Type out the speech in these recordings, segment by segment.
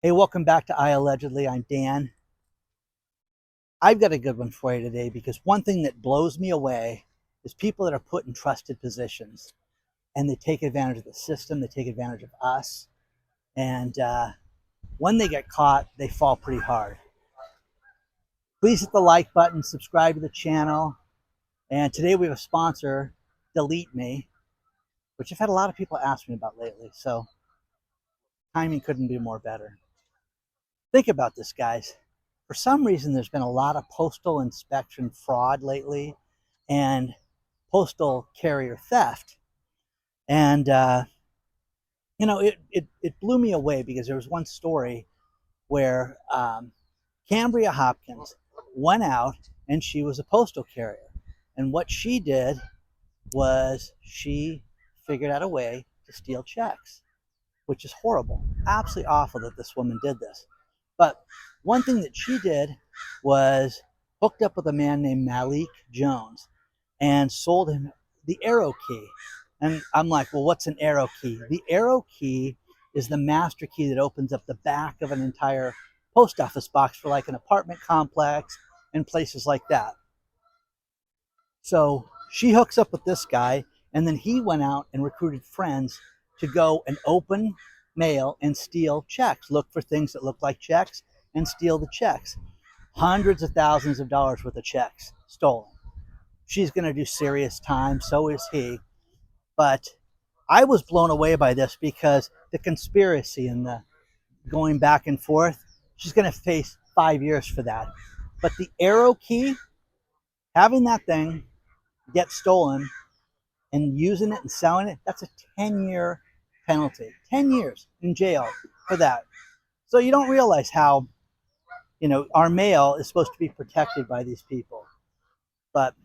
Hey, welcome back to iAllegedly. I'm Dan. I've got a good one for you today because one thing that blows me away is people that are put in trusted positions and they take advantage of the system, they take advantage of us, and when they get caught, they fall pretty hard. Please hit the like button, subscribe to the channel, and today we have a sponsor, DeleteMe, which I've had a lot of people ask me about lately, so timing couldn't be more better. Think about this, guys. For some reason, there's been a lot of postal inspection fraud lately and postal carrier theft. And, it blew me away because there was one story where Cambria Hopkins went out and she was a postal carrier. And what she did was she figured out a way to steal checks, which is horrible. Absolutely awful that this woman did this. But one thing that she did was hooked up with a man named Malik Jones and sold him the arrow key. And I'm like, well, what's an arrow key? The arrow key is the master key that opens up the back of an entire post office box for like an apartment complex and places like that. So she hooks up with this guy, and then he went out and recruited friends to go and open mail and steal checks, look for things that look like checks and steal the checks. Hundreds of thousands of dollars worth of checks stolen. She's going to do serious time, so is he. But I was blown away by this because the conspiracy and the going back and forth, she's going to face 5 years for that. But the arrow key, having that thing get stolen and using it and selling it, that's a 10-year penalty. 10 years in jail for that. So you don't realize how, our mail is supposed to be protected by these people. But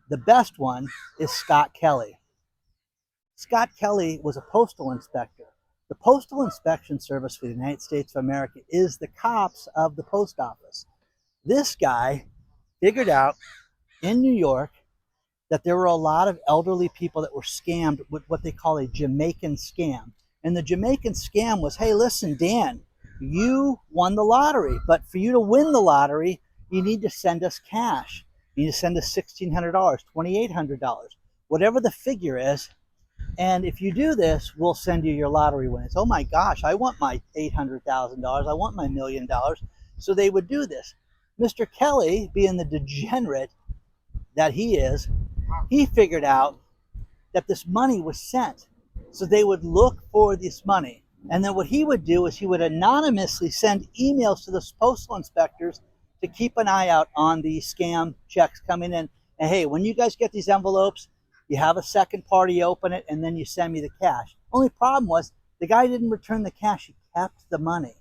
the best one is Scott Kelly. Scott Kelly was a postal inspector. The Postal Inspection Service for the United States of America is the cops of the post office. This guy figured out in New York that there were a lot of elderly people that were scammed with what they call a Jamaican scam. And the Jamaican scam was, hey, listen, Dan, you won the lottery, but for you to win the lottery, you need to send us cash. You need to send us $1,600, $2,800, whatever the figure is. And if you do this, we'll send you your lottery winnings. Oh my gosh, I want my $800,000. I want my $1,000,000. So they would do this. Mr. Kelly, being the degenerate that he is, he figured out that this money was sent. So they would look for this money. And then what he would do is he would anonymously send emails to the postal inspectors to keep an eye out on the scam checks coming in. And hey, when you guys get these envelopes, you have a second party open it, and then you send me the cash. Only problem was the guy didn't return the cash. He kept the money.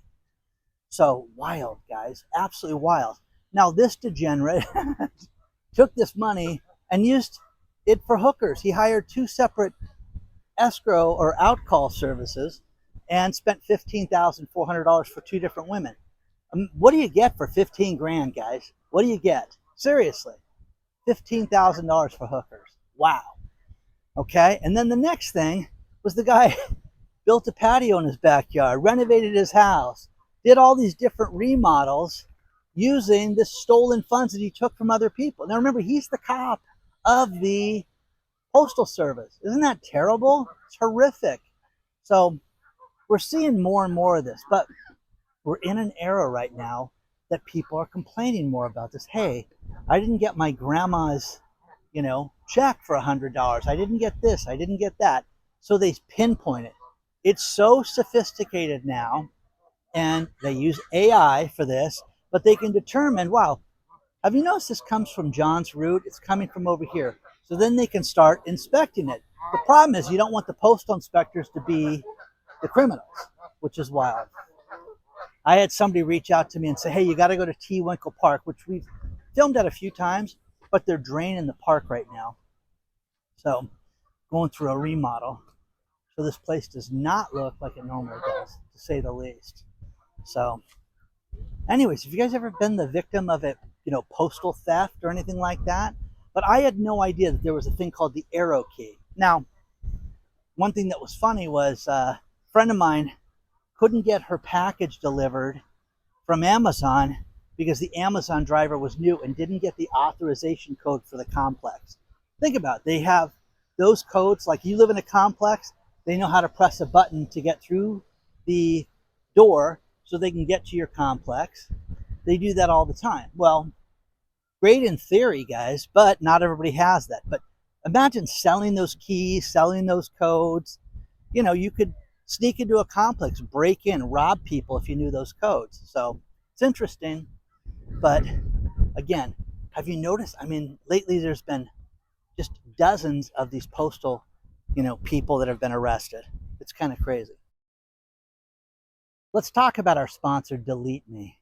So wild, guys. Absolutely wild. Now, this degenerate took this money and used it for hookers. He hired 2 separate escrow or outcall services and spent $15,400 for 2 different women. What do you get for 15 grand, guys? What do you get? Seriously, $15,000 for hookers. Wow. Okay, and then the next thing was the guy built a patio in his backyard, renovated his house, did all these different remodels using the stolen funds that he took from other people. Now remember, he's the cop of the Postal Service. Isn't that terrible? It's horrific. So we're seeing more and more of this, but we're in an era right now that people are complaining more about this. Hey, I didn't get my grandma's check for $100. I didn't get this. I didn't get that. So they pinpoint it. It's so sophisticated now, and they use AI for this, but they can determine, wow, have you noticed this comes from John's route? It's coming from over here. So then they can start inspecting it. The problem is you don't want the postal inspectors to be the criminals, which is wild. I had somebody reach out to me and say, hey, you got to go to T. Winkle Park, which we've filmed at a few times, but they're draining the park right now. So going through a remodel. So this place does not look like it normally does, to say the least. So anyways, have you guys ever been the victim of a postal theft or anything like that? But I had no idea that there was a thing called the arrow key. Now, one thing that was funny was a friend of mine couldn't get her package delivered from Amazon because the Amazon driver was new and didn't get the authorization code for the complex. Think about it. They have those codes, like you live in a complex, they know how to press a button to get through the door so they can get to your complex. They do that all the time. Well, great in theory, guys, but not everybody has that. But imagine selling those keys, selling those codes. You know, you could sneak into a complex, break in, rob people if you knew those codes. So it's interesting. But again, have you noticed? I mean, lately there's been just dozens of these postal, people that have been arrested. It's kind of crazy. Let's talk about our sponsor, DeleteMe.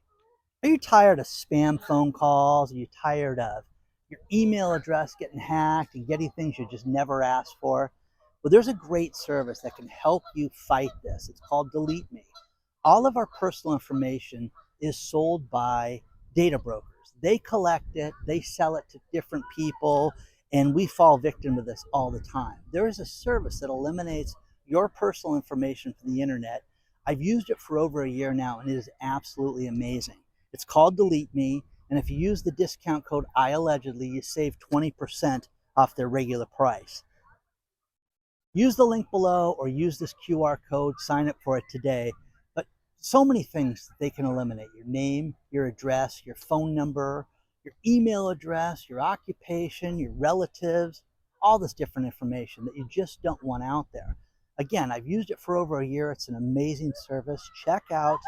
Are you tired of spam phone calls? Are you tired of your email address getting hacked and getting things you just never asked for? Well, there's a great service that can help you fight this. It's called DeleteMe. All of our personal information is sold by data brokers. They collect it, they sell it to different people, and we fall victim to this all the time. There is a service that eliminates your personal information from the internet. I've used it for over a year now, and it is absolutely amazing. It's called DeleteMe, and if you use the discount code iAllegedly, you save 20% off their regular price. Use the link below or use this QR code, sign up for it today. But so many things that they can eliminate: your name, your address, your phone number, your email address, your occupation, your relatives, all this different information that you just don't want out there. Again, I've used it for over a year. It's an amazing service. Check out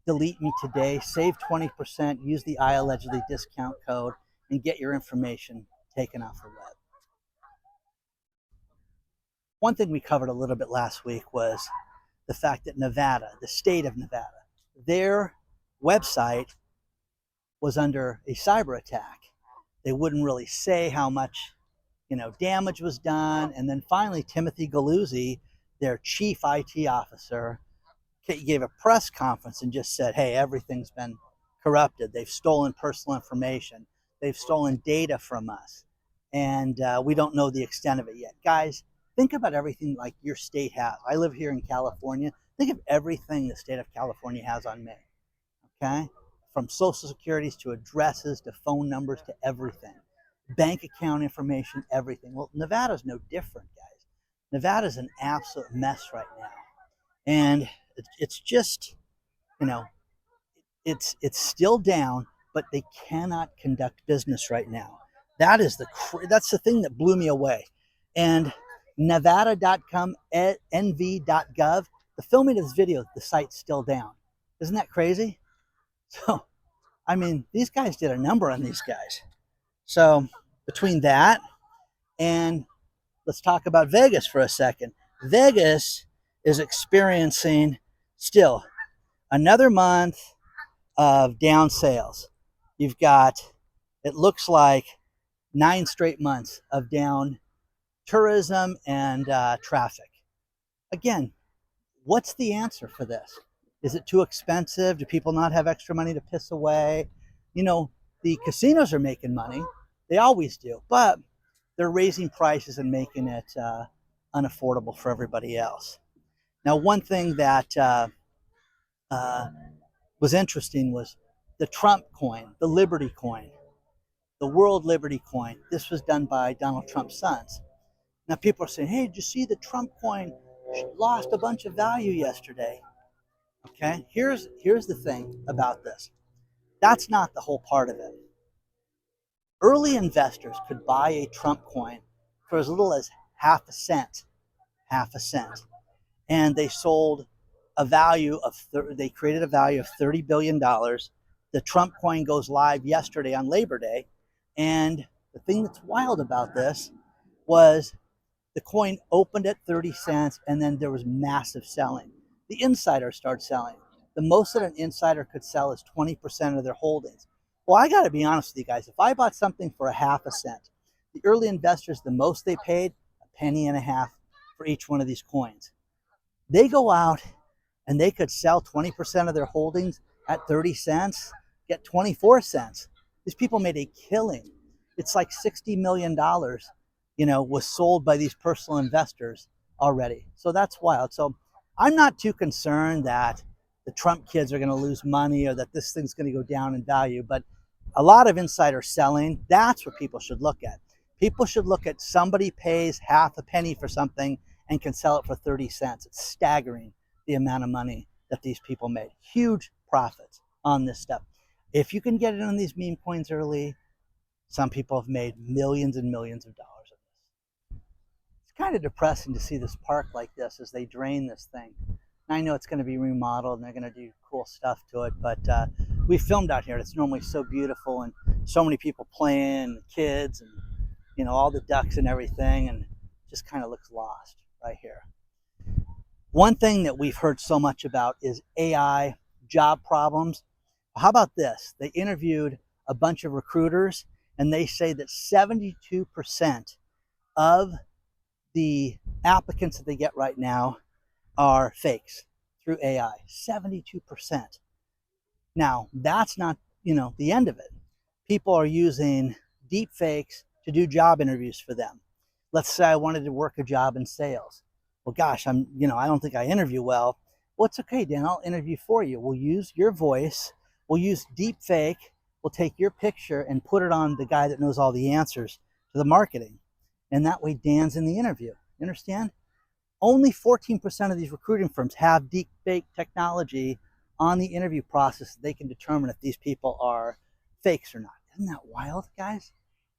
DeleteMe today, save 20%, use the iAllegedly discount code, and get your information taken off the web. One thing we covered a little bit last week was the fact that Nevada, the state of Nevada, their website was under a cyber attack. They wouldn't really say how much, damage was done. And then finally, Timothy Galuzzi, their chief IT officer, gave a press conference and just said, hey, everything's been corrupted. They've stolen personal information. They've stolen data from us. And we don't know the extent of it yet. Guys, think about everything like your state has. I live here in California. Think of everything the state of California has on me, okay? From social securities to addresses to phone numbers to everything. Bank account information, everything. Well, Nevada's no different, guys. Nevada's an absolute mess right now. And it's just, it's still down, but they cannot conduct business right now. That's the thing that blew me away. And Nevada.com, nv.gov, the filming of this video, the site's still down. Isn't that crazy? So, I mean, these guys did a number on these guys. So, between that and let's talk about Vegas for a second. Vegas is experiencing still another month of down sales. You've got, it looks like 9 straight months of down tourism and traffic. Again, what's the answer for this? Is it too expensive? Do people not have extra money to piss away? The casinos are making money. They always do, but they're raising prices and making it unaffordable for everybody else. Now, one thing that was interesting was the Trump coin, the Liberty coin, the World Liberty coin. This was done by Donald Trump's sons. Now, people are saying, hey, did you see the Trump coin lost a bunch of value yesterday? Okay, here's the thing about this. That's not the whole part of it. Early investors could buy a Trump coin for as little as half a cent. And they sold they created a value of $30 billion. The Trump coin goes live yesterday on Labor Day. And the thing that's wild about this was the coin opened at 30 cents and then there was massive selling. The insiders started selling. The most that an insider could sell is 20% of their holdings. Well, I got to be honest with you guys. If I bought something for a half a cent, the early investors, the most they paid, a penny and a half for each one of these coins. They go out and they could sell 20% of their holdings at 30 cents, get 24 cents. These people made a killing. It's like $60 million, was sold by these personal investors already. So that's wild. So I'm not too concerned that the Trump kids are going to lose money or that this thing's going to go down in value, but a lot of insider selling, that's what people should look at. People should look at somebody pays half a penny for something and can sell it for 30 cents. It's staggering the amount of money that these people made. Huge profits on this stuff. If you can get it on these meme coins early, some people have made millions and millions of dollars of this. It's kind of depressing to see this park like this as they drain this thing. And I know it's going to be remodeled and they're going to do cool stuff to it, but we filmed out here. It's normally so beautiful and so many people playing, kids, and all the ducks and everything, and just kind of looks lost right here. One thing that we've heard so much about is AI job problems. How about this? They interviewed a bunch of recruiters, and they say that 72% of the applicants that they get right now are fakes through AI. 72%. Now, that's not, the end of it. People are using deep fakes to do job interviews for them. Let's say I wanted to work a job in sales. Well, gosh, I don't think I interview well. Well, it's okay, Dan, I'll interview for you. We'll use your voice. We'll use deep fake. We'll take your picture and put it on the guy that knows all the answers to the marketing. And that way Dan's in the interview. You understand? Only 14% of these recruiting firms have deep fake technology on the interview process. They can determine if these people are fakes or not. Isn't that wild, guys?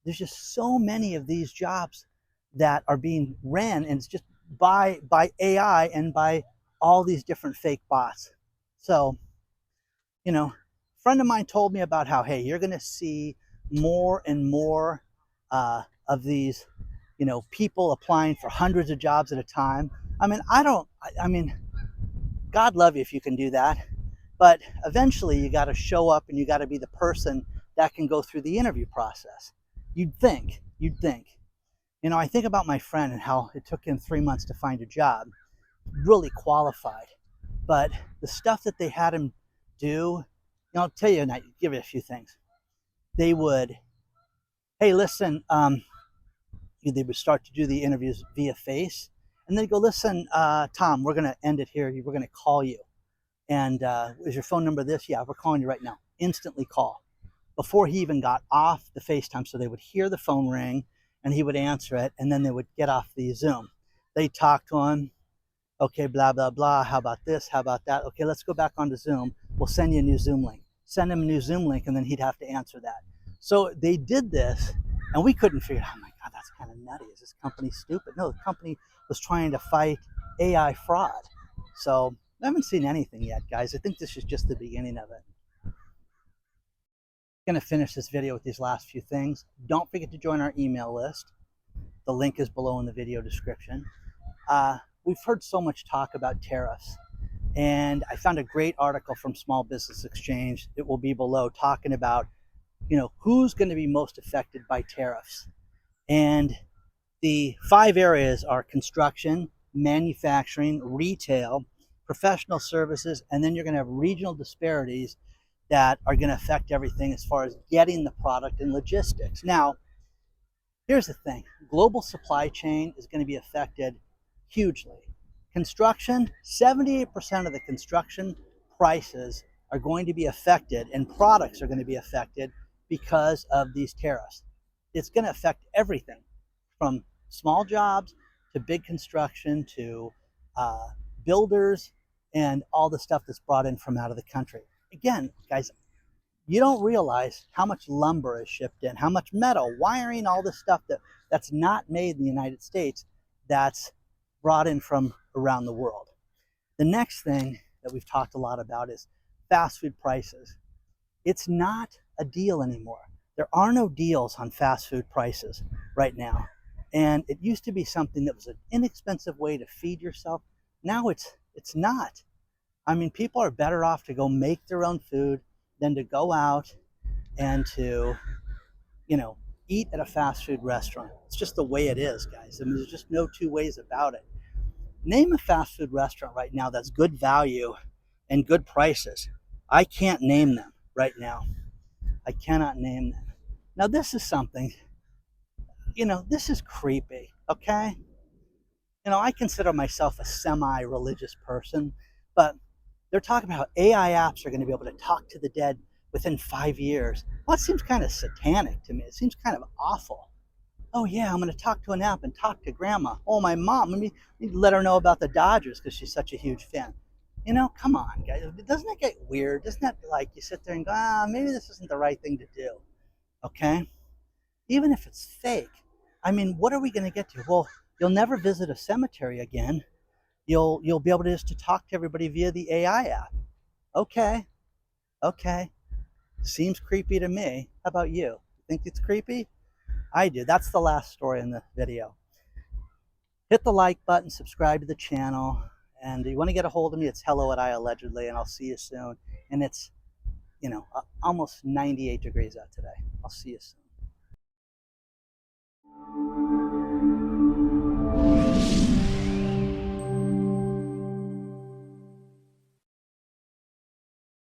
There's just so many of these jobs that are being ran, and it's just by AI and by all these different fake bots. So, a friend of mine told me about how, hey, you're going to see more and more of these, people applying for hundreds of jobs at a time. God love you if you can do that. But eventually you got to show up and you got to be the person that can go through the interview process. You'd think. I think about my friend and how it took him 3 months to find a job, really qualified. But the stuff that they had him do, I'll tell you, and I give you a few things. They would, hey, listen, they would start to do the interviews via face. And they'd go, listen, Tom, we're going to end it here. We're going to call you. And is your phone number this? Yeah, we're calling you right now. Instantly call. Before he even got off the FaceTime, so they would hear the phone ring and he would answer it, and then they would get off the Zoom. They'd talk to him. Okay, blah, blah, blah. How about this? How about that? Okay, let's go back onto Zoom. We'll send you a new Zoom link. Send him a new Zoom link, and then he'd have to answer that. So they did this, and we couldn't figure out, oh my God, that's kind of nutty. Is this company stupid? No, the company was trying to fight AI fraud. So I haven't seen anything yet, guys. I think this is just the beginning of it. I'm going to finish this video with these last few things. Don't forget to join our email list. The link is below in the video description. We've heard so much talk about tariffs, and I found a great article from Small Business Exchange. It will be below, talking about, who's going to be most affected by tariffs. And the 5 areas are construction, manufacturing, retail, professional services, and then you're going to have regional disparities that are going to affect everything as far as getting the product and logistics. Now, here's the thing. Global supply chain is going to be affected hugely. Construction, 78% of the construction prices are going to be affected, and products are going to be affected because of these tariffs. It's going to affect everything from small jobs to big construction to builders and all the stuff that's brought in from out of the country. Again, guys, you don't realize how much lumber is shipped in, how much metal, wiring, all this stuff that's not made in the United States, that's brought in from around the world. The next thing that we've talked a lot about is fast food prices. It's not a deal anymore. There are no deals on fast food prices right now. And it used to be something that was an inexpensive way to feed yourself. Now it's not. I mean, people are better off to go make their own food than to go out and to, eat at a fast food restaurant. It's just the way it is, guys. I mean, there's just no two ways about it. Name a fast food restaurant right now that's good value and good prices. I can't name them right now. I cannot name them. Now, this is something, this is creepy, okay? I consider myself a semi-religious person, but they're talking about how AI apps are going to be able to talk to the dead within 5 years. Well, it seems kind of satanic to me. It seems kind of awful. Oh yeah, I'm going to talk to an app and talk to grandma. Oh, my mom, let me let her know about the Dodgers because she's such a huge fan. Come on, guys. Doesn't that get weird? Doesn't that, like, you sit there and go, maybe this isn't the right thing to do? Okay? Even if it's fake. I mean, what are we going to get to? Well, you'll never visit a cemetery again. You'll be able to just to talk to everybody via the AI app. Okay. Okay. Seems creepy to me. How about you? Think it's creepy? I do. That's the last story in the video. Hit the like button, subscribe to the channel, and if you want to get a hold of me, it's hello at iAllegedly, and I'll see you soon. And it's, almost 98 degrees out today. I'll see you soon.